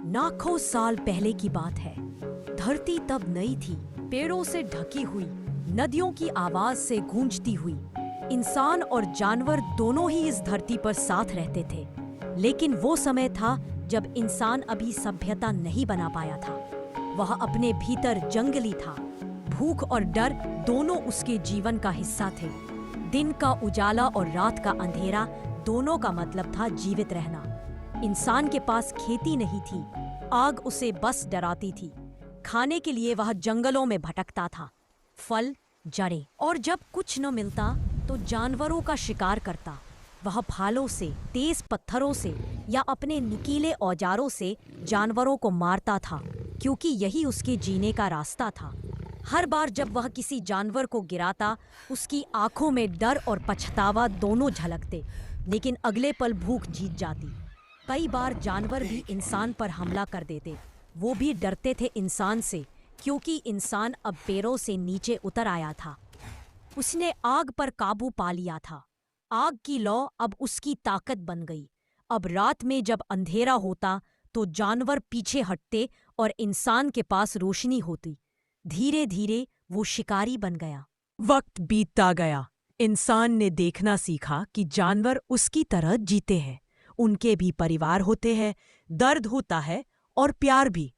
लाखों साल पहले की बात है। धरती तब नई थी, पेड़ों से ढकी हुई, नदियों की आवाज से गूंजती हुई। इंसान और जानवर दोनों ही इस धरती पर साथ रहते थे। लेकिन वो समय था जब इंसान अभी सभ्यता नहीं बना पाया था। वह अपने भीतर जंगली था। भूख और डर दोनों उसके जीवन का हिस्सा थे। दिन का उजाला और रात का अंधेरा दोनों का मतलब था जीवित रहना। इंसान के पास खेती नहीं थी, आग उसे बस डराती थी। खाने के लिए वह जंगलों में भटकता था, फल, जड़ें, और जब कुछ न मिलता तो जानवरों का शिकार करता। वह भालों से, तेज पत्थरों से या अपने नुकीले औजारों से जानवरों को मारता था, क्योंकि यही उसके जीने का रास्ता था। हर बार जब वह किसी जानवर को गिराता, उसकी आंखों में डर और पछतावा दोनों झलकते, लेकिन अगले पल भूख जीत जाती। कई बार जानवर भी इंसान पर हमला कर देते। वो भी डरते थे इंसान से, क्योंकि इंसान अब पैरों से नीचे उतर आया था। उसने आग पर काबू पा लिया था। आग की लौ अब उसकी ताकत बन गई। अब रात में जब अंधेरा होता तो जानवर पीछे हटते और इंसान के पास रोशनी होती। धीरे धीरे वो शिकारी बन गया। वक्त बीतता गया। इंसान ने देखना सीखा कि जानवर उसकी तरह जीते हैं। उनके भी परिवार होते हैं, दर्द होता है और प्यार भी।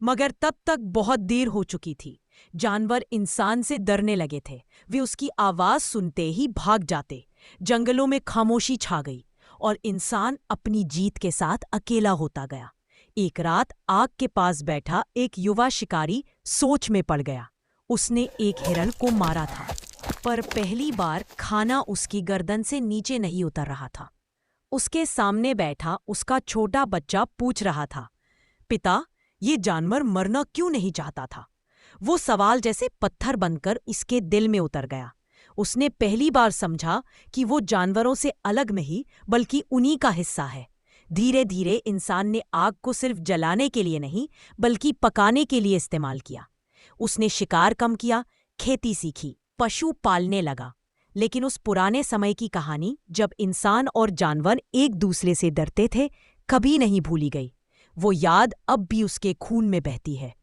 मगर तब तक बहुत देर हो चुकी थी। जानवर इंसान से डरने लगे थे। वे उसकी आवाज सुनते ही भाग जाते। जंगलों में खामोशी छा गई और इंसान अपनी जीत के साथ अकेला होता गया। एक रात आग के पास बैठा एक युवा शिकारी सोच में पड़ गया। उसने एक हिरण को मारा था, पर पहली बार खाना उसकी गर्दन से नीचे नहीं उतर रहा था। उसके सामने बैठा उसका छोटा बच्चा पूछ रहा था, पिता, ये जानवर मरना क्यों नहीं चाहता था? वो सवाल जैसे पत्थर बनकर इसके दिल में उतर गया। उसने पहली बार समझा कि वो जानवरों से अलग नहीं बल्कि उन्हीं का हिस्सा है। धीरे धीरे इंसान ने आग को सिर्फ जलाने के लिए नहीं बल्कि पकाने के लिए इस्तेमाल किया। उसने शिकार कम किया, खेती सीखी, पशु पालने लगा। लेकिन उस पुराने समय की कहानी, जब इंसान और जानवर एक दूसरे से डरते थे, कभी नहीं भूली गई। वो याद अब भी उसके खून में बहती है।